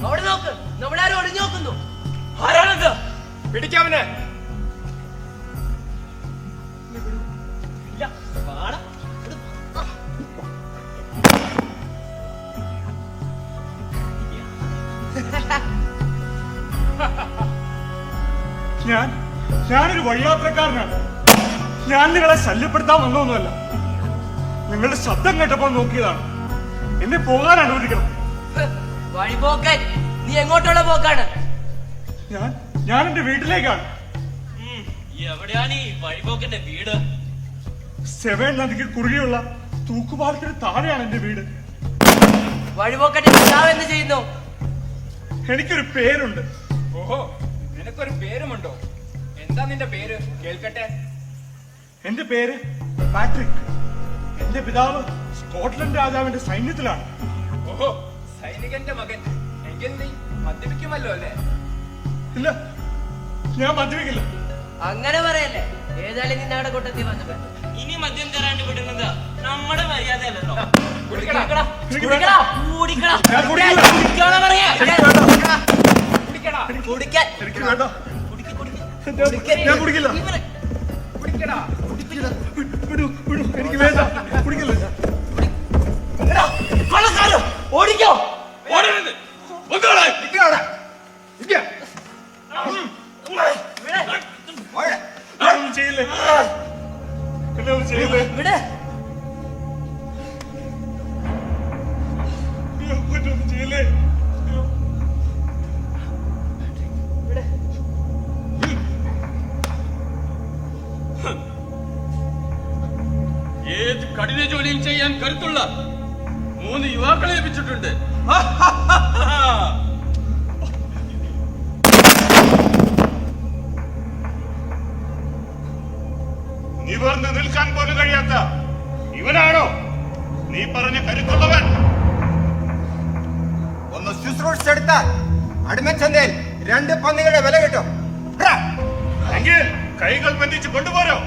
അവിടെ നോക്ക്, നമ്മളാരും ഒളിഞ്ഞു നോക്കുന്നു. ആരാണത്? പിടിക്കാവനെ. ഞാനൊരു വഴിയാത്രക്കാരനാണ്. ഞാൻ നിങ്ങളെ ശല്യപ്പെടുത്താൻ വന്നൊന്നുമല്ല. നിങ്ങളുടെ ശബ്ദം കേട്ടപ്പോൾ നോക്കിയതാണ്. എന്നെ പോകാൻ അനുവദിക്കണം. വഴിപോക്കൻ, നീ എങ്ങോട്ടുള്ള പോക്കാണ്? ഞാൻ എന്റെ വീട്ടിലേക്കാണ്. എവിടെയാണ് ഈ വഴിപോക്കന്റെ വീട്? സെവൻ നദിക്ക് കുറുകെയുള്ള തൂക്കുപാലത്തിന് താഴെയാണ് എന്റെ വീട്. വഴിപോക്കന്റെ പിതാവ് എന്ത് ചെയ്യുന്നു? എനിക്കൊരു പേരുണ്ട്. ഓഹോ, നിനക്കൊരു പേരുമുണ്ടോ? എന്താ നിന്റെ പേര്? കേൾക്കട്ടെ. എന്റെ പേര് പാട്രിക്. എന്റെ പിതാവ് സ്കോട്ട്ലൻഡ് രാജാവിന്റെ സൈന്യത്തിലാണ്. ഓഹോ, സൈനികന്റെ മകൻ. എങ്കിൽ നീ മദ്യപിക്കുമല്ലോ അല്ലേ? ഇല്ല, ഞാൻ മദ്യപിക്കില്ല. അങ്ങനെ പറയല്ലേ. ഏതായാലും നീ ഞങ്ങളുടെ കൂട്ടത്തിൽ വന്നപ്പോ ഇനി മദ്യം തരാണ്ട് വിടുന്നത് നമ്മുടെ മര്യാദയല്ലോ. എനിക്ക് വേണ്ട, കുടിക്കില്ല. ഓടിക്കോ. ചെയ്യില്ലേ, ചെയ്യില്ലേ. ചെയ്യില്ലേ. ഏത് കഠിന ജോലിയും ചെയ്യാൻ കരുത്തുള്ള 3 യുവാക്കളെ ലഭിച്ചിട്ടുണ്ട്. നിവർന്ന് നിൽക്കാൻ പോലും കഴിയാത്ത ഇവനാണോ നീ പറഞ്ഞ കരുത്തുള്ളവൻ? ഒന്ന് ശുശ്രൂഷിച്ചെടുത്താൽ അടിമച്ചന്തയിൽ 2 പന്നികളുടെ വില കിട്ടും. എങ്കിൽ കൈകൾ ബന്ധിച്ച് കൊണ്ടുപോരോ.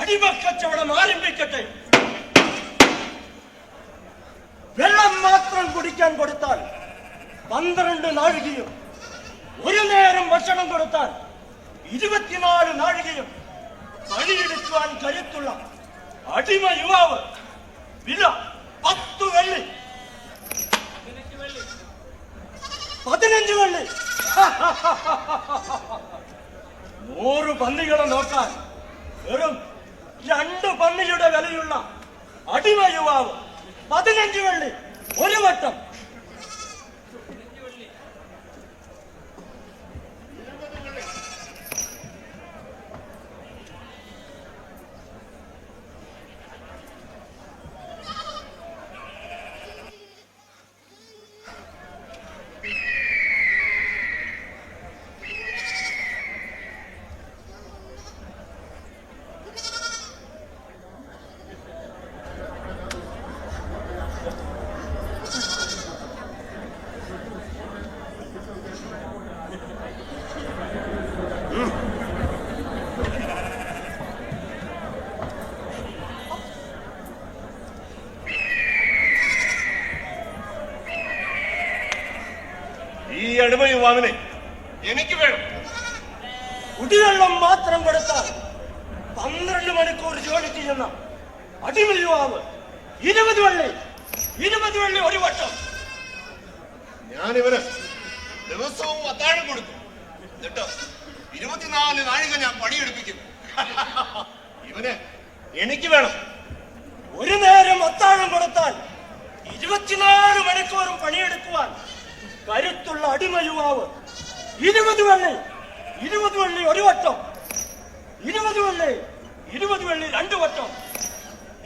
അടിമക്കച്ചവടം ആരംഭിക്കട്ടെ. വെള്ളം മാത്രം കുടിക്കാൻ കൊടുത്താൽ 12 നാഴികയും, ഒരു നേരം ഭക്ഷണം കൊടുത്താൽ 24 നാഴികയും പണിയെടുക്കുവാൻ കരുത്തുള്ള അടിമ യുവാവ്. വില 10 വെള്ളി. 15 വെള്ളി. 100 പന്നികളെ നോക്കാൻ വെറും 2 പന്നിയുടെ വിലയുള്ള അടിമ യുവാവ്. 15 വെള്ളി ഒരു വട്ടം. അടിമ യുവാവിനെ എനിക്ക് വേണം. കുടിവെള്ളം മാത്രം കൊടുത്താൽ 12 മണിക്കൂർ ജോലി ചെയ്യുന്ന അടിമ യുവാവ് 20 വെള്ളി ഒരു വട്ടം. ഞാനിവന് ദിവസവും അത്താഴം കൊടുക്കും. എന്നിട്ട് 24 നാഴിക ഞാൻ പണിയെടുപ്പിക്കും. ഇവന് എനിക്ക് വേണം. ഒരു നേരം അത്താഴം കൊടുത്താൽ 24 മണിക്കൂറും പണിയെടുക്കുവാൻ കരുത്തുള്ള അടിമ യുവാവ് 20 വെള്ളി ഒരു വട്ടം, 20 വെള്ളി 2 വട്ടം,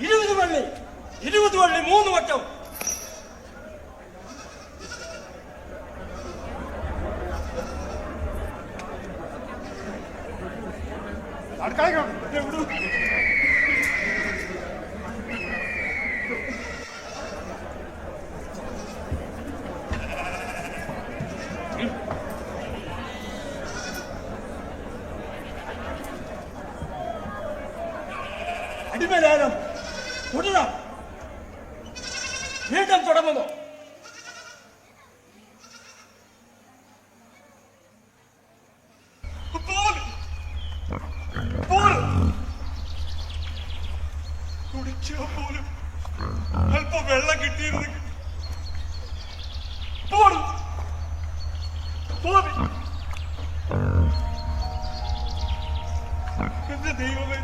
20 വെള്ളി 3 വട്ടം. അടിമലേലം തുടരാം. വീണ്ടും തുടങ്ങുന്നു. കുടിക്കാൻ പോലും അല്പം വെള്ളം കിട്ടിയിരുന്നെങ്കിൽ. എന്റെ ദൈവമേ,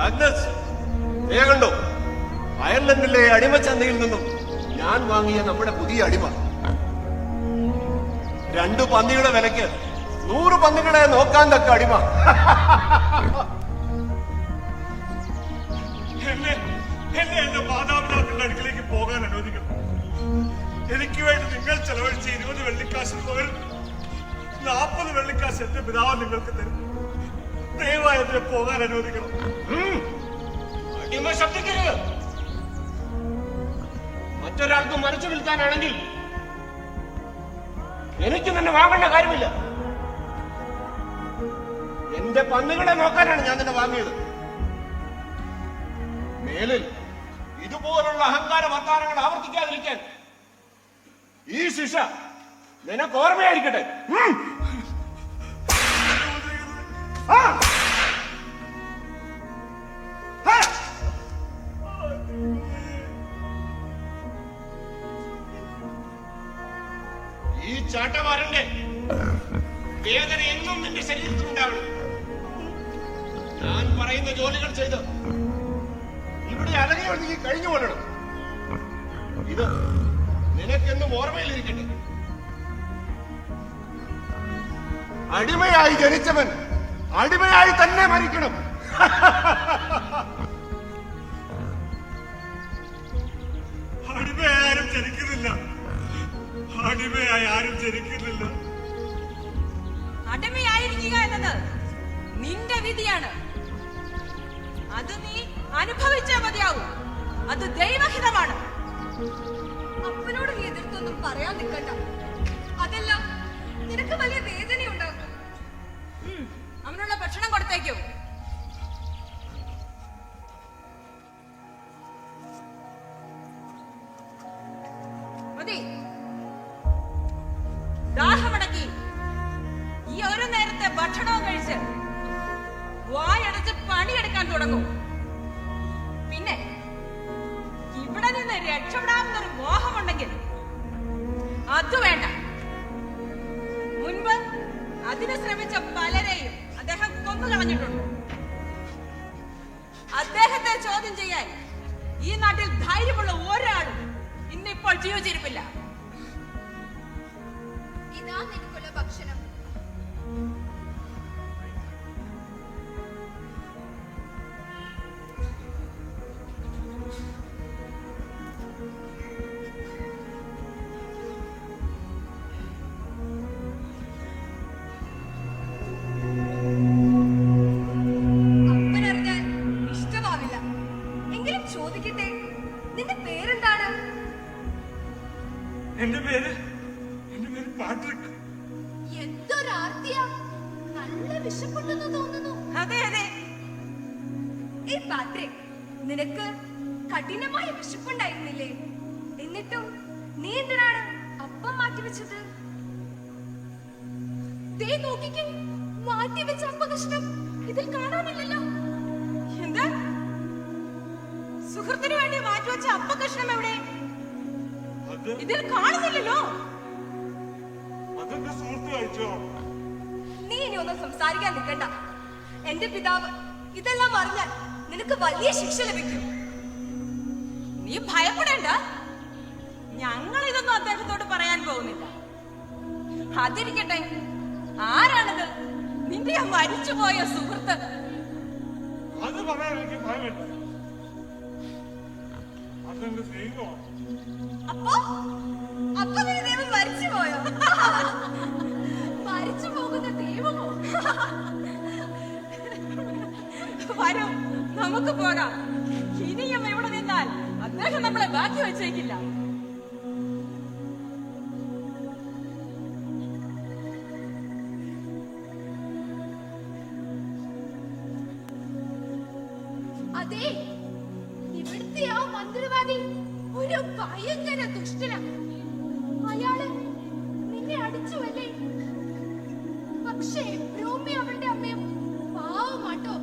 ആഗ്നസ്, കണ്ടോ? അയർലൻഡിലെ അടിമച്ചന്തയിൽ നിന്നും ഞാൻ വാങ്ങിയ നമ്മുടെ പുതിയ അടിമ. 2 പന്നിയുടെ വിലക്ക് 100 പന്നികളെ നോക്കാൻ തക്ക അടിമ. എന്നെ എന്റെ മാതാപിതാക്കളുടെ അടുക്കിലേക്ക് പോകാൻ അനുവദിക്കണം. എനിക്ക് വേണ്ടി നിങ്ങൾ ചെലവഴിച്ച 20 വെള്ളിക്കാശിന് പകരം 40 വെള്ളിക്കാശ് എന്റെ പിതാവ് നിങ്ങൾക്ക് തരും. ദയവായി അതിനെ പോകാൻ അനുവദിക്കണം. അടിമ ശബ്ദിക്കരുത്. മറ്റൊരാൾക്ക് മറിച്ചു നിൽക്കാനാണെങ്കിൽ എനിക്ക് നിന്നെ വാങ്ങേണ്ട കാര്യമില്ല. എന്റെ പന്നുകളെ നോക്കാനാണ് ഞാൻ നിന്നെ വാങ്ങിയത്. മേലിൽ ഇതുപോലുള്ള അഹങ്കാര വർത്താനങ്ങൾ ആവർത്തിക്കാതിരിക്കാൻ ഈ ശിക്ഷ നിനക്ക് ഓർമ്മയായിരിക്കട്ടെ. ഈ ചാട്ടവാരന്റെ വേദന എന്നും നിന്റെ ശരീരത്തിലുണ്ടാവണം. ഞാൻ പറയുന്ന ജോലികൾ ചെയ്ത് ഇവിടെ അലകി ഒഴുകി കഴിഞ്ഞു കൊള്ളണം. ഇത് നിനക്കെന്നും ഓർമ്മയിലിരിക്കട്ടെ. അടിമയായി ജനിച്ചവൻ അടിമയായി തന്നെ മരിക്കണം. അടിമയായി ആരും ജനിക്കുന്നില്ല. അടിമയായിരിക്കുക എന്നത് നിന്റെ വിധിയാണ്. അത് നീ അനുഭവിച്ചേ മതിയാവും. അത് ദൈവഹിതമാണ്. അപ്പനോട് നീ എതിർത്തൊന്നും പറയാൻ നിൽക്കണ്ട. അതെല്ലാം നിനക്ക് വലിയ വേദനയുണ്ടാകും. അവനുള്ള ഭക്ഷണം കൊടുത്തേക്കും. മതി. ദാഹമടക്കി ഈ ഒരു നേരത്തെ ഭക്ഷണവും കഴിച്ച് വായടച്ച് പണിയെടുക്കാൻ തുടങ്ങും. പിന്നെ ഇവിടെ നിന്ന് രക്ഷപ്പെടാമെന്നൊരു മോഹമുണ്ടെങ്കിൽ അത് വേണ്ട. മുൻപ് അതിന് ശ്രമിച്ച പലരെയും അദ്ദേഹം കൊന്നുകളഞ്ഞിട്ടുണ്ട്. അദ്ദേഹത്തെ ചോദ്യം ചെയ്യാൻ ഈ നാട്ടിൽ ധൈര്യമുള്ള ഒരാളും ഇന്നിപ്പോൾ ജീവിച്ചിരിപ്പില്ല. ഇതാ നിനക്കുള്ള ഭക്ഷണം. അപ്പനറിഞ്ഞാൽ ഇഷ്ടമാവില്ല. എങ്കിലും ചോദിക്കട്ടെ, നിന്റെ പേരെന്താണ്? വിശപ്പുണ്ടെന്ന് തോന്നുന്നു. അതെ അതെ. ഈ പാട്രിക്, നിനക്ക് കഠിനമായ വിശപ്പുണ്ടായിരുന്നില്ലേ? എന്നിട്ടും നീ എന്തിനാണ് അപ്പം മാറ്റിവെച്ചത്? ദേ നോക്കിക്കേ, മാറ്റിവെച്ച അപ്പകഷ്ണം ഇതിൽ കാണാനില്ലല്ലോ. എന്താ? സുഹൃത്തിന് വേണ്ടി മാറ്റിവെച്ച അപ്പകഷ്ണം എവിടെ? അത് ഇതിൽ കാണുന്നില്ലല്ലോ. അതെന്റെ സുഹൃത്ത് കഴിച്ചോ? നീ ഇനി ഒന്നും സംസാരിക്കാൻ നിൽക്കണ്ട. എന്റെ പിതാവ് ഇതെല്ലാം അറിഞ്ഞാൽ നിനക്ക് വലിയ ശിക്ഷ ലഭിക്കും. നീ ഭയപ്പെടേണ്ട. ഞങ്ങൾ ഇതൊന്നും അദ്ദേഹത്തോട് പറയാൻ പോകുന്നില്ല. അതിരിക്കട്ടെ, ആരാണത്? നിന്റെ ആ മരിച്ചുപോയ സുഹൃത്ത്? അത് പറയാൻ എനിക്ക് ഭയമില്ല. അതെന്റെ ദൈവമാണ്. അപ്പൊ അപ്പൊ നിന്റെ ദൈവം മരിച്ചു പോയോ? മരിച്ചു പോകുന്ന ദൈവമോ? വരൂ, നമുക്ക് പോകാം. ഇനിയും ഇവിടെ നിന്നാൽ അദ്ദേഹം നമ്മളെ ബാക്കി വെച്ചേക്കില്ല. അതെ, ഇവിടുത്തെ ആ മന്ത്രവാദി ഒരു ഭയങ്കര ദുഷ്ടന. അയാള് നിന്നെ അടിച്ചുവല്ലേ? പക്ഷേ ബ്രൂമി അവളുടെ അമ്മയും പാവമാട്ടോ,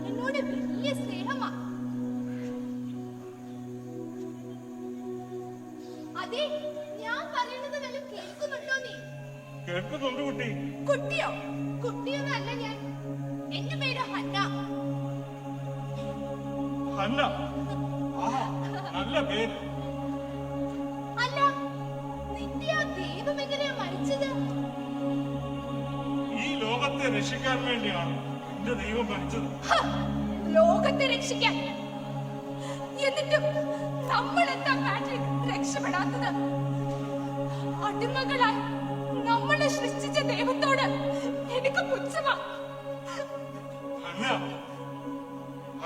എന്നോട് വലിയ സ്നേഹമാ. അതെ, ഞാൻ പറയുന്നത് വല്ല കേൾക്കുന്നുണ്ടോ നീ? കേൾക്കുന്നുണ്ട് കുട്ടി. കുട്ടിയോ? കുട്ടിയൊന്നും അല്ല ഞാൻ. എന്റെ പേര് ഹന്ന. ഹന്ന? ആഹാ, നല്ല പേര്. അല്ല, നിന്റെ ആ ദൈവം എങ്ങനെയാ മരിച്ചത്? ഈ ലോകത്തെ രക്ഷിക്കാൻ വേണ്ടിയാണ് എന്റെ ദൈവം മരിച്ചത്. ഹ, ലോകത്തെ രക്ഷിക്കാൻ. എന്നിട്ടും നമ്മൾ എന്താ പാട്രിക് രക്ഷപ്പെടാത്തത്? അടിമകളായി നമ്മളെ സൃഷ്ടിച്ച ദൈവത്തോട് എനിക്ക് പുച്ഛമാ. ഹന്ന,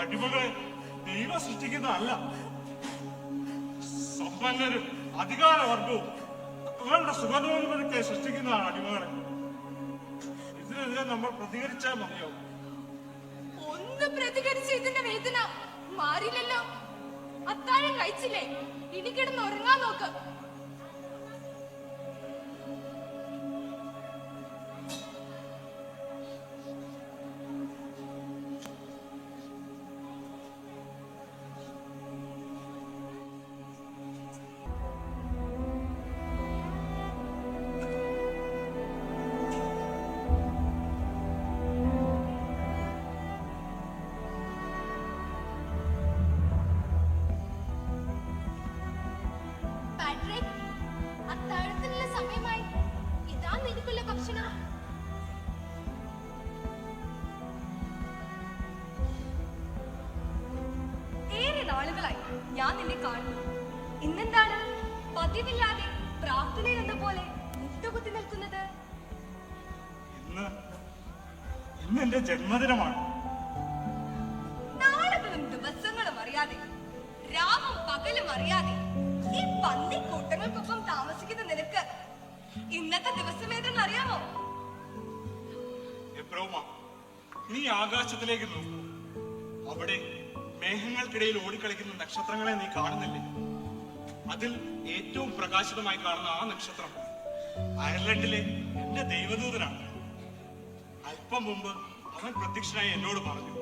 അടിമകളെ ദൈവം സൃഷ്ടിക്കുന്നതല്ല. സമ്പന്നരും അധികാരവർഗവും അവരുടെ സുഖനോന്മനത്തെ സൃഷ്ടിക്കുന്നതാണ് അടിമകളെ. ഇതിനെതിരെ നമ്മൾ പ്രതികരിച്ചാൽ മതിയാവും. ഒന്ന് പ്രതികരിച്ച് ഇതിന്റെ വേദന മാറില്ലല്ലോ. അത്താഴം കഴിച്ചില്ലേ? ഇനി കിടന്ന് ഉറങ്ങാൻ നോക്ക്. പാട്രിക്, അത്താഴത്തിനുള്ള സമയമായി. ഇതാ നിനക്കുള്ള ഭക്ഷണം. ഏറെ നാളുകളായി ഞാൻ നിന്നെ കാണുന്നു. ഇന്നെന്താണ് പതിവില്ലാതെ പ്രാർത്ഥനയിൽ എന്ന പോലെ മുട്ടുകുത്തി നിൽക്കുന്നത്? ഇന്ന് എന്റെ ജന്മദിനമാണ്. നാളുകളും ദിവസങ്ങളും അറിയാതെ, രാവും പകലും അറിയാതെ ഈ പന്നിക്കൂട്ടങ്ങൾക്കൊപ്പം താമസിക്കുന്ന നിനക്ക് ഇന്നത്തെ ദിവസം ഏതെന്ന് അറിയാമോ? എബ്രോമ, നീ ആകാശത്തിലേക്ക് നോക്കൂ. അവിടെ മേഘങ്ങൾക്കിടയിൽ ഓടിക്കളിക്കുന്ന നക്ഷത്രങ്ങളെ നീ കാണുന്നില്ലേ? അതിൽ ഏറ്റവും പ്രകാശിതമായി കാണുന്ന ആ നക്ഷത്രം അയർലൻഡിലെ എന്റെ ദൈവദൂതനാണ്. അല്പം മുമ്പ് അവൻ പ്രത്യക്ഷനായി എന്നോട് പറഞ്ഞു.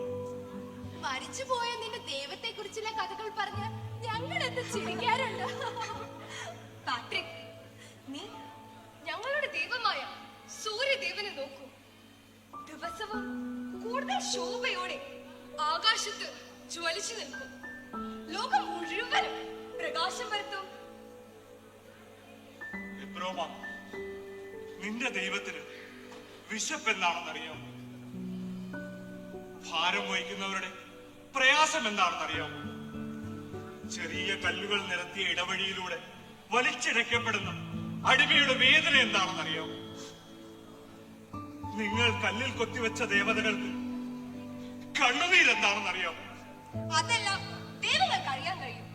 മരിച്ചുപോയ നിന്റെ ദൈവത്തെ കുറിച്ചുള്ള കഥകൾ പറഞ്ഞ് ഞങ്ങൾ എന്ത് ചിരിക്കാറുണ്ട്. പാട്രിക്, നീ ഞങ്ങളുടെ ദൈവമായ സൂര്യദേവനെ നോക്കൂ. ദിവസവും കൂടുതൽ ശോഭയോടെ ആകാശത്ത് ജ്വലിച്ചു നിൽക്കും. ലോകം മുഴുവനും പ്രകാശം പരത്തും. എബ്രോമ, നിന്റെ ദൈവത്തിന് വിശപ്പ് എന്താണെന്നറിയാം? ഭാരം വഹിക്കുന്നവരുടെ പ്രയാസം എന്താണെന്നറിയാം? ചെറിയ കല്ലുകൾ നിരത്തിയ ഇടവഴിയിലൂടെ വലിച്ചിഴക്കപ്പെടുന്ന അടിമയുടെ വേദന എന്താണെന്നറിയാം? നിങ്ങൾ കല്ലിൽ കൊത്തിവെച്ച ദേവതകൾക്ക് കണ്ണുനീരെന്താണെന്നറിയാം? അതെല്ലാം ദൈവങ്ങൾക്ക് അറിയാൻ കഴിയും.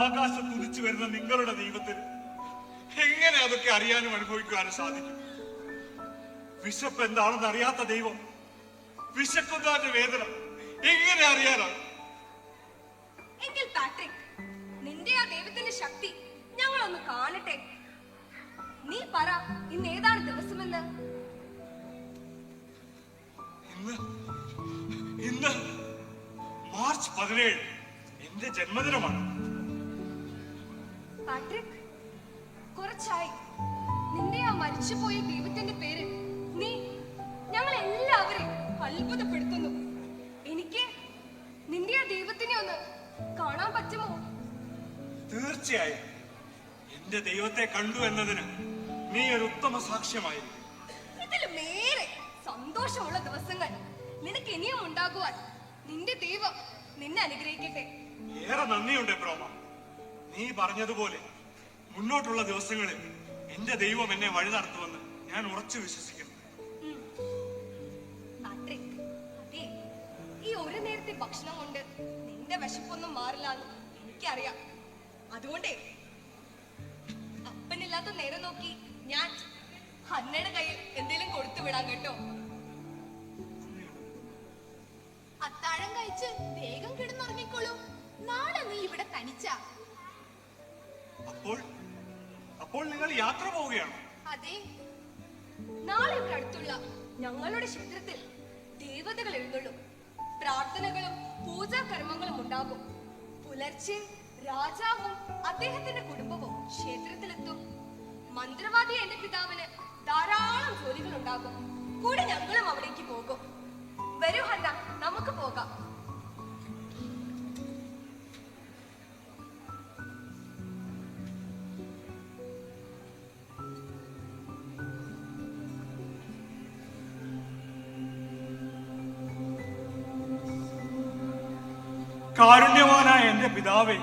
ആകാശം കുതിച്ചു വരുന്ന നിങ്ങളുടെ ദൈവത്തിന് എങ്ങനെ അതൊക്കെ അറിയാനും അനുഭവിക്കാനും സാധിക്കും? വിശപ്പ് എന്താണെന്ന് അറിയാത്ത ദൈവം വിശക്കുന്നതിന്റെ വേദന എങ്ങനെ അറിയാനാണ്? എങ്കിൽ പാട്രിക്, നിന്റെ ആ ദൈവത്തിന്റെ ശക്തി ഞങ്ങളൊന്ന് കാണട്ടെ. നീ പറ, ഇന്ന് ഏതാണ് ദിവസമെന്ന്? ഇന്ന് മാർച്ച് 17 എന്റെ ജന്മദിനമാണ്. പാട്രിക്, കുറച്ചായി നിന്റെ ആ മരിച്ചുപോയ ദൈവത്തിന്റെ പേര് നീ ഞങ്ങൾ എല്ലാവരെയും അത്ഭുതപ്പെടുത്തുന്നു. എനിക്ക് നിന്റെ ആ ദൈവത്തിനെ ഒന്ന് കാണാൻ പറ്റുമോ? തീർച്ചയായും എന്റെ ദൈവത്തെ കണ്ടു എന്നതിന് നീ ഒരു ഉത്തമ സാക്ഷ്യമായിരുന്നു. ഇതിലുമേറെ സന്തോഷമുള്ള ദിവസങ്ങൾ നിനക്ക് ഇനിയും ഉണ്ടാകുവാൻ നിന്റെ ദൈവം നിന്നെ അനുഗ്രഹിക്കട്ടെ. ഏറെ നന്ദിയുണ്ട് ബ്രോമ. നീ പറഞ്ഞതുപോലെ മുന്നോട്ടുള്ള ദിവസങ്ങളിൽ എന്റെ ദൈവം എന്നെ വഴി നടത്തുമെന്ന് ഞാൻ ഉറച്ചു വിശ്വസിക്കുന്നു. പാട്രിക്, അതെ, ഈ ഒരു നേരത്തെ ഭക്ഷണം കൊണ്ട് നിന്റെ വിശപ്പൊന്നും മാറില്ല എന്ന് എനിക്കറിയാം. അതുകൊണ്ടേ അപ്പനില്ലാത്ത നേരം നോക്കി ഞാൻ അന്നയുടെ കയ്യിൽ എന്തെങ്കിലും കൊടുത്തു വിടാൻ കേട്ടോ. അത്താഴം കഴിച്ച് വേഗം കിടന്നുറങ്ങിക്കോളൂ. നാളെ നീ ഇവിടെ തനിച്ച. അപ്പോൾ നിങ്ങൾ യാത്ര പോവുകയാണോ? അതെ, നാളെ ഇവിടെ അടുത്തുള്ള ഞങ്ങളുടെ ക്ഷേത്രത്തിൽ ദേവതകൾ എഴുന്നള്ളും. പ്രാർത്ഥനകളും പൂജാകർമ്മങ്ങളും ഉണ്ടാകും. പുലർച്ചെ രാജാവും അദ്ദേഹത്തിന്റെ കുടുംബവും ക്ഷേത്രത്തിലെത്തും. മന്ത്രവാദി എന്റെ പിതാവിന് ധാരാളം ജോലികൾ ഉണ്ടാകും. കൂടെ ഞങ്ങളും അവിടേക്ക് പോകും. വരൂ ഹന്ന, നമുക്ക് പോകാം. കാരുണ്യവാനായ എന്റെ പിതാവേ,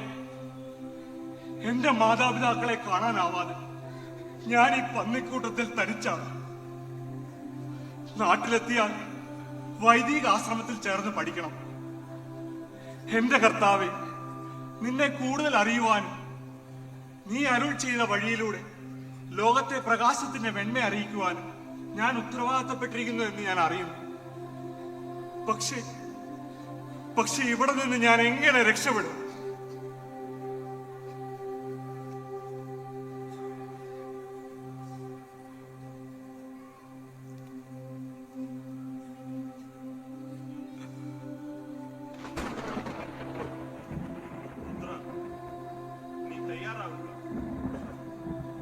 എന്റെ മാതാപിതാക്കളെ കാണാനാവാതെ ഞാൻ ഈ പന്നിക്കൂട്ടത്തിൽ തനിച്ചാണ്. നാട്ടിലെത്തിയാൽ വൈദിക ആശ്രമത്തിൽ ചേർന്ന് പഠിക്കണം. എന്റെ കർത്താവേ, നിന്നെ കൂടുതൽ അറിയുവാനും നീ അരുൾ ചെയ്ത വഴിയിലൂടെ ലോകത്തെ പ്രകാശത്തിന്റെ വെണ്മ അറിയിക്കുവാനും ഞാൻ ഉത്തരവാദിത്തപ്പെട്ടിരിക്കുന്നു എന്ന് ഞാൻ അറിയുന്നു. പക്ഷെ ഇവിടെ നിന്ന് ഞാൻ എങ്ങനെ രക്ഷപ്പെടും?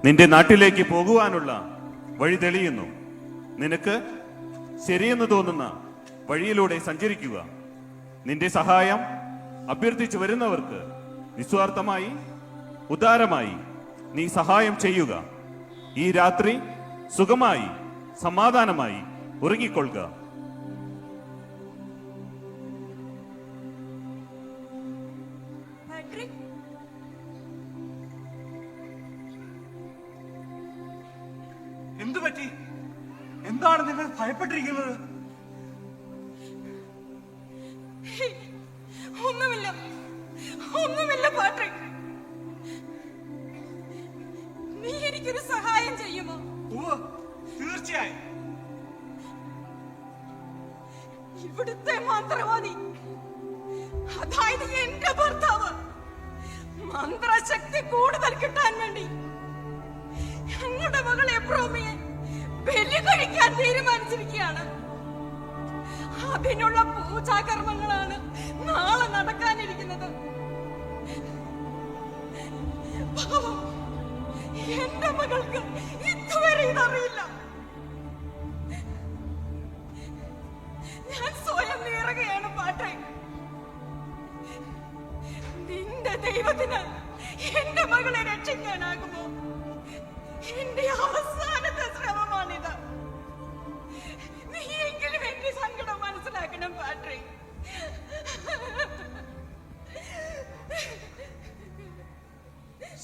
നിന്റെ നാട്ടിലേക്ക് പോകുവാനുള്ള വഴി തെളിയുന്നു. നിനക്ക് ശരിയെന്ന് തോന്നുന്ന വഴിയിലൂടെ സഞ്ചരിക്കുക. നിന്റെ സഹായം അഭ്യർത്ഥിച്ചു വരുന്നവർക്ക് നിസ്വാർത്ഥമായി ഉദാരമായി നീ സഹായം ചെയ്യുക. ഈ രാത്രി സുഖമായി സമാധാനമായി ഉറങ്ങിക്കൊള്ളുക. എന്തു പറ്റി? എന്താണ് നിങ്ങൾ ഭയപ്പെട്ടിരിക്കുന്നത്? ഒന്നുമില്ല പാട്രിക്. നീ എനിക്കൊരു സഹായം ചെയ്യുമോ? തീർച്ചയായും. ഇവിടുത്തെ മന്ത്രവാദി, അതായത് എന്റെ ഭർത്താവ്, മന്ത്രശക്തി കൂടുതൽ കിട്ടാൻ വേണ്ടി ഞങ്ങളുടെ മകൾ എബ്രോമിയെ ബലി കഴിക്കാൻ തീരുമാനിച്ചിരിക്കുകയാണ്. അതിനുള്ള പൂജാകർമ്മങ്ങളാണ് നാളെ നടക്കാനിരിക്കുന്നത്. പാവം, എന്റെ മകൾക്ക് ഇതുവരെ ഇതറിയില്ല. ഞാൻ സ്വയം നീറുകയാണ് പാട്രിക്. നിന്റെ ദൈവത്തിന് എന്റെ മകളെ രക്ഷിക്കാനാകുമോ? എന്റെ അവസാനത്തെ ശ്രമമാണിത്. നീയെങ്കിലും എന്റെ സങ്കടം മനസ്സിലാക്കണം പാട്രിക്.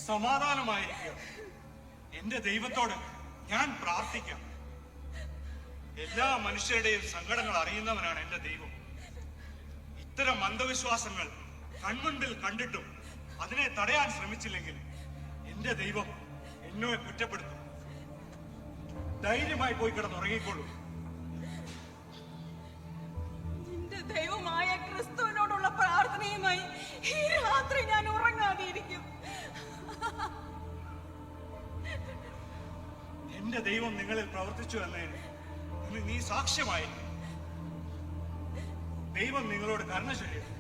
സമാധാനമായിരിക്കുക. എന്റെ ദൈവത്തോട് ഞാൻ പ്രാർത്ഥിക്കാം. എല്ലാ മനുഷ്യരുടെയും സങ്കടങ്ങൾ അറിയുന്നവനാണ് എന്റെ ദൈവം. ഇത്തരം അന്ധവിശ്വാസങ്ങൾ കൺമുൻപിൽ കണ്ടിട്ടും അതിനെ തടയാൻ ശ്രമിച്ചില്ലെങ്കിൽ എന്റെ ദൈവം എന്നെ കുറ്റപ്പെടുത്തും. ധൈര്യമായി പോയി കിടന്നുറങ്ങിക്കൊള്ളൂ. ഈ രാത്രി ഞാൻ ഉറങ്ങാതെ ഇരിക്കും. എന്റെ ദൈവം നിങ്ങളിൽ പ്രവർത്തിച്ചു എന്നതിന് ഇന്ന് നീ സാക്ഷ്യമായി. ദൈവം നിങ്ങളോട് കരുണ ചൊരിയട്ടെ.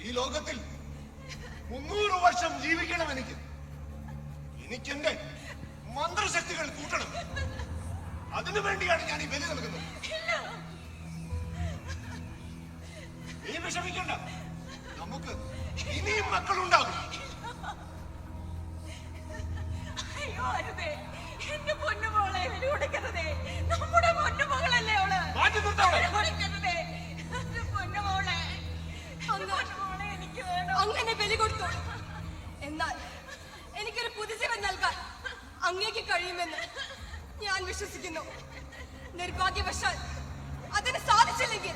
ഈ ലോകത്തിൽ 300 വർഷം ജീവിക്കണം. എനിക്കെന്റെ മന്ത്രശക്തികൾ കൂട്ടണം. അതിനു വേണ്ടിയാണ് ഞാൻ ഈ ബലി നൽകുന്നത്. നീ വിഷമിക്കണ്ട, നമുക്ക് ഇനിയും മക്കളുണ്ടാകും. അയ്യോ അരുതേ, എന്റെ പൊന്നുമോളെ ബലി കൊടുക്കരുതേ. നമ്മുടെ പൊന്നുമകളല്ലേ അവള്. മാറ്റി നിർത്താവളെ. കൊടുക്കരുതേ എന്റെ പൊന്നുമോളെ. പൊന്നുമോളെ എനിക്ക് വേണം. അങ്ങനെ ബലി കൊടുത്തു. എന്നാൽ എനിക്കൊരു പുതുജീവൻ നൽകാൻ അങ്ങേക്ക് കഴിയുമെന്ന് ഞാൻ വിശ്വസിക്കുന്നു. നിർഭാഗ്യവശാൽ അതിന് സാധിച്ചില്ലെങ്കിൽ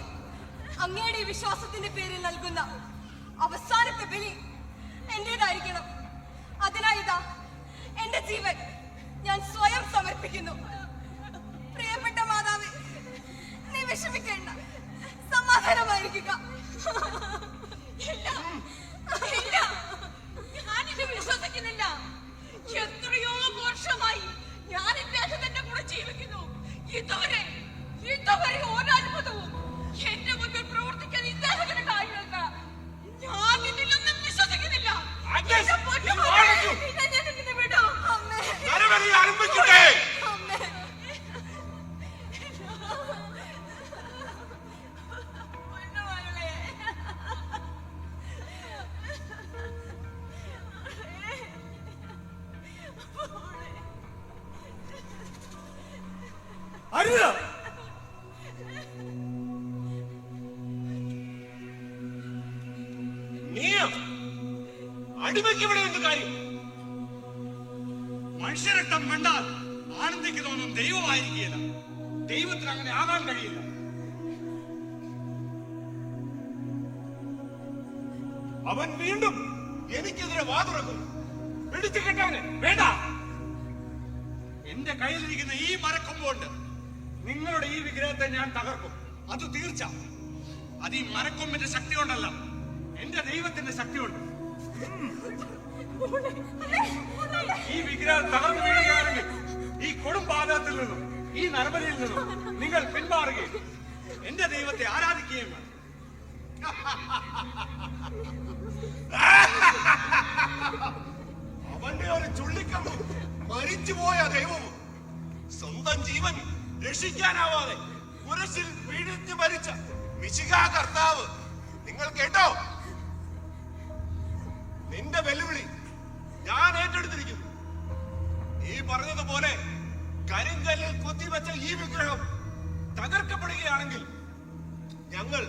അങ്ങയുടെ ഈ വിശ്വാസത്തിന്റെ പേരിൽ നൽകുന്ന അവസാനത്തെ ബലി എന്റേതായിരിക്കണം. അതിനായി ഇതാ എന്റെ ജീവൻ ഞാൻ സ്വയം സമർപ്പിക്കുന്നു. പ്രിയപ്പെട്ട മാതാവേ, നീ വിഷമിക്കേണ്ട, സമാധാനമായിരിക്കുക. ഇല്ല, ഇല്ല, ഞാനിത് വിശ്വസിക്കുന്നില്ല. എത്രയോ വർഷമായി ഞാൻ ഇദ്ദേഹത്തിന്റെ കൂടെ ജീവിക്കുന്നു. ഇതുവരെ ഒരത്ഭുതവും എന്റെ മുന്നിൽ പ്രവർത്തിക്കാൻ ഇദ്ദേഹത്തിന് കഴിയില്ല. ഞാൻ ഇതിലൊന്നും വിശ്വസിക്കുന്നില്ല. വിടൂ അമ്മേ. ആരംഭിക്കട്ടെ. അമ്മേ, പൊന്നുമകളെ. അരുത്. നീയോ അടിമയ്ക്ക് ഇവിടെ എന്ത് കാര്യം? മനുഷ്യരക്തം കണ്ടാൽ ആനന്ദിക്കുന്നതൊന്നും ദൈവമായിരിക്കില്ല. ദൈവത്തിന് അങ്ങനെ ആകാൻ കഴിയില്ല. അവൻ വീണ്ടും എനിക്കെതിരെ വാതുറക്കുന്നു. പിടിച്ചു കെട്ടാന് വേണ്ട. എന്റെ കയ്യിലിരിക്കുന്ന ഈ മരക്കൊമ്പുകൊണ്ട് നിങ്ങളുടെ ഈ വിഗ്രഹത്തെ ഞാൻ തകർക്കും. അത് തീർച്ച. അത് ഈ മരക്കൊമ്പിന്റെ ശക്തി കൊണ്ടല്ല, എന്റെ ദൈവത്തിന്റെ ശക്തി കൊണ്ട്. ഈ വിഗ്രഹം തകർന്നു വീഴുകയാണെങ്കിൽ ഈ കൊടുംപാതകത്തിൽ നിന്നും ഈ നരബലിയിൽ നിന്നും നിങ്ങൾ പിന്മാറുകയും എന്റെ ദൈവത്തെ ആരാധിക്കുകയും വേണം. അവന്റെ ഒരു ചുള്ളിക്കമ്പ് മരിച്ചുപോയ ദൈവവും സ്വന്തം ജീവൻ രക്ഷിക്കാനാവാതെ കുരിശിൽ പീഡിച്ച് മരിച്ച മിശിഹാ കർത്താവ്. നിങ്ങൾ കേട്ടോ? നിന്റെ വെല്ലുവിളി ഞാൻ ഏറ്റെടുത്തിരിക്കുന്നു. നീ പറഞ്ഞതുപോലെ കരിങ്കല്ലിൽ കൊത്തിവെച്ച ഈ വിഗ്രഹം തകർക്കപ്പെടുകയാണെങ്കിൽ ഞങ്ങൾ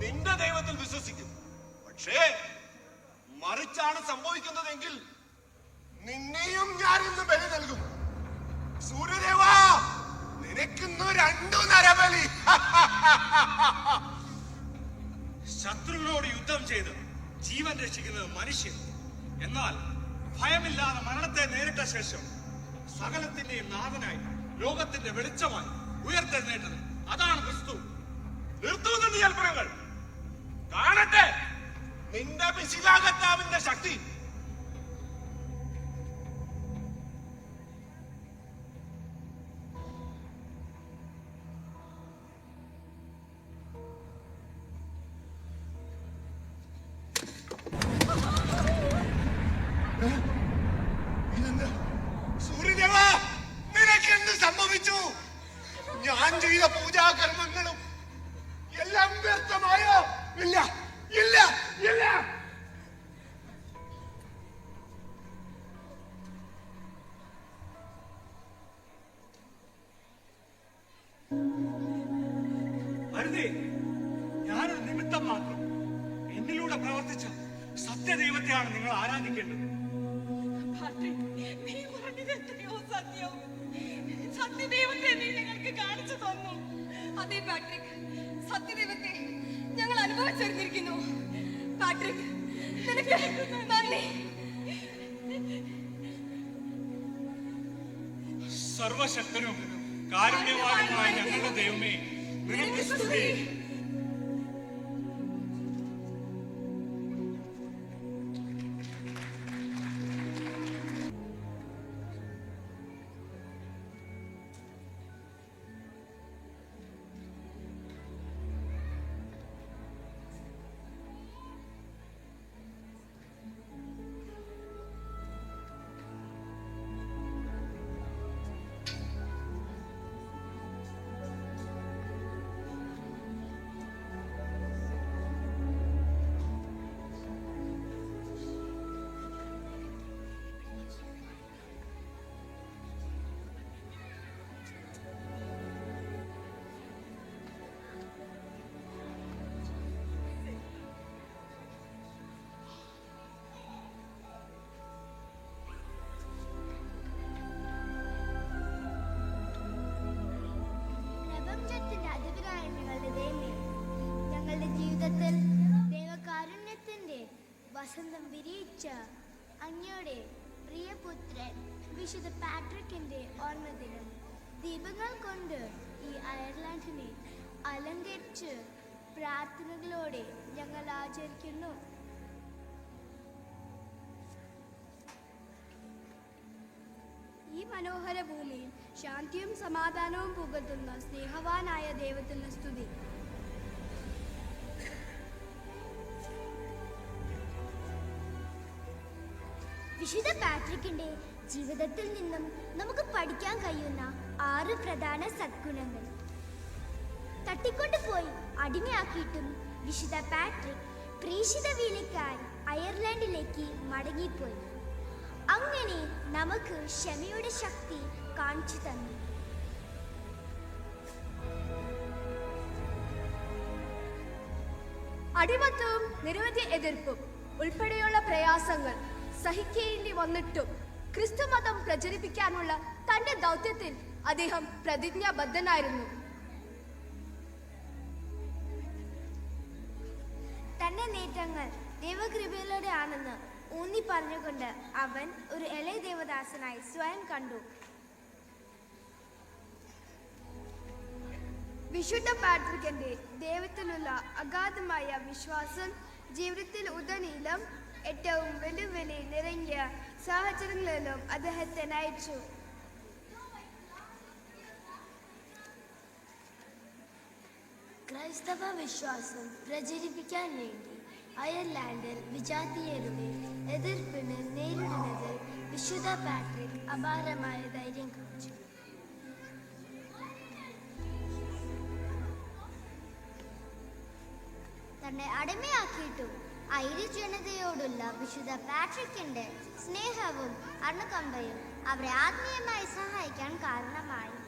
നിന്റെ ദൈവത്തിൽ വിശ്വസിക്കും. പക്ഷേ മറിച്ചാണ് സംഭവിക്കുന്നതെങ്കിൽ നിന്നെയും ഞാൻ ഇന്ന് ബലി നൽകും. സൂര്യദേവാ, നിനക്കിന്ന് 2 നരബലി. ശത്രുവിനോട് യുദ്ധം ചെയ്ത് ജീവൻ രക്ഷിക്കുന്നത് മനുഷ്യൻ. എന്നാൽ ഭയമില്ലാതെ മരണത്തെ നേരിട്ട ശേഷം സകലത്തിന്റെയും നാഥനായി ലോകത്തിന്റെ വെളിച്ചമായി ഉയർത്തെഴുന്നേറ്റത് അതാണ് ക്രിസ്തു. നിർത്തുന്ന നിയൽപ്പനങ്ങൾ കാണട്ടെ നിന്റെ പിശിലാകത്താവിന്റെ ശക്തി. സൂര്യദേവ, നിനക്കെന്ത് സംഭവിച്ചു? ഞാൻ ചെയ്ത പൂജാകർമ്മങ്ങളും എല്ലാം വ്യർത്ഥമായോ? ഇല്ല ഇല്ല ഇല്ല. അരുതേ, ഞാനൊരു നിമിത്തം മാത്രം. എന്നിലൂടെ പ്രവർത്തിച്ച സത്യദൈവത്തെയാണ് നിങ്ങൾ ആരാധിക്കേണ്ടത്. പാട്രിക്, നീ പറഞ്ഞത് എത്രയോ സത്യം. സത്യദൈവത്തെ നീ ഞങ്ങൾക്ക് കാണിച്ചു തന്നു. അതെ പാട്രിക്, സത്യദൈവത്തെ ഞങ്ങൾ അനുഭവിച്ചറിഞ്ഞിരിക്കുന്നു. പാട്രിക്, നിനക്ക് നന്ദി. സർവശക്തനും കാരുണ്യവാനുമായ ഞങ്ങളുടെ ദൈവമേ, നിനക്ക് സ്തുതി. പ്രപഞ്ചത്തിന്റെ അധിപനായ ഞങ്ങളുടെ ദൈവമേ, ഞങ്ങളുടെ ജീവിതത്തിൽ ദൈവകാരുണ്യത്തിന്റെ വസന്തം വിരിയിച്ച അങ്ങയുടെ പ്രിയപുത്രൻ വിശുദ്ധ പാട്രിക്കിന്റെ ഓർമ്മദിനം ദീപങ്ങൾ കൊണ്ട് ഈ അയർലാൻഡിനെ അലങ്കരിച്ച് പ്രാർത്ഥനകളോടെ ഞങ്ങൾ ആചരിക്കുന്നു. ഈ മനോഹര ഭൂമിയിൽ ശാന്തിയും സമാധാനവും പുകത്തുന്ന സ്നേഹവാനായ ദൈവത്തിന് സ്തുതി. വിശുദ്ധ പാട്രിക്കിന്റെ ജീവിതത്തിൽ നിന്നും നമുക്ക് പഠിക്കാൻ കഴിയുന്ന 6 പ്രധാന സദ്ഗുണങ്ങൾ. തട്ടിക്കൊണ്ടുപോയി അടിമയാക്കിയിട്ടും വിശുദ്ധ പാട്രിക് പ്രേക്ഷിത വേലയ്ക്കായി അയർലാൻഡിലേക്ക് മടങ്ങിപ്പോയി. അങ്ങനെ നമുക്ക് ക്ഷമയുടെ ശക്തി കാണിച്ചു തന്നു. അടിമത്തവും നിരവധി എതിർപ്പും ഉൾപ്പെടെയുള്ള പ്രയാസങ്ങൾ സഹിക്കേണ്ടി വന്നിട്ടും ക്രിസ്തുമതം പ്രചരിപ്പിക്കാനുള്ള തന്റെ ദൗത്യത്തിൽ അദ്ദേഹം പ്രതിജ്ഞാബദ്ധനായിരുന്നു. തന്റെ നേട്ടങ്ങൾ ദൈവകൃപയിലൂടെ ആണെന്ന് ഊന്നി പറഞ്ഞുകൊണ്ട് അവൻ ഒരു ഇളയ ദേവദാസനായി സ്വയം കണ്ടു. വിശുദ്ധ പാട്രിക്കിന്റെ ദൈവത്തിലുള്ള അഗാധമായ വിശ്വാസം ജീവിതത്തിൽ ഉടനീളം ഏറ്റവും വെല്ലുവിളി നിറഞ്ഞ സാഹചര്യങ്ങളിലും അദ്ദേഹത്തെ നയിച്ചു. ക്രൈസ്തവ വിശ്വാസം പ്രചരിപ്പിക്കാൻ വേണ്ടി അയർലാൻഡിൽ വിജാതീയരുടെ എതിർപ്പിന് നേരിടുന്നതിൽ വിശുദ്ധ പാട്രിക് അപാരമായ ധൈര്യം കാണിച്ചു. തന്നെ അടിമയാക്കിയിട്ടും ഐറിഷ് ജനതയോടുള്ള വിശുദ്ധ പാട്രിക്കിന്റെ സ്നേഹവും അനുകമ്പയും അവരെ ആത്മീയമായി സഹായിക്കാൻ കാരണമായി.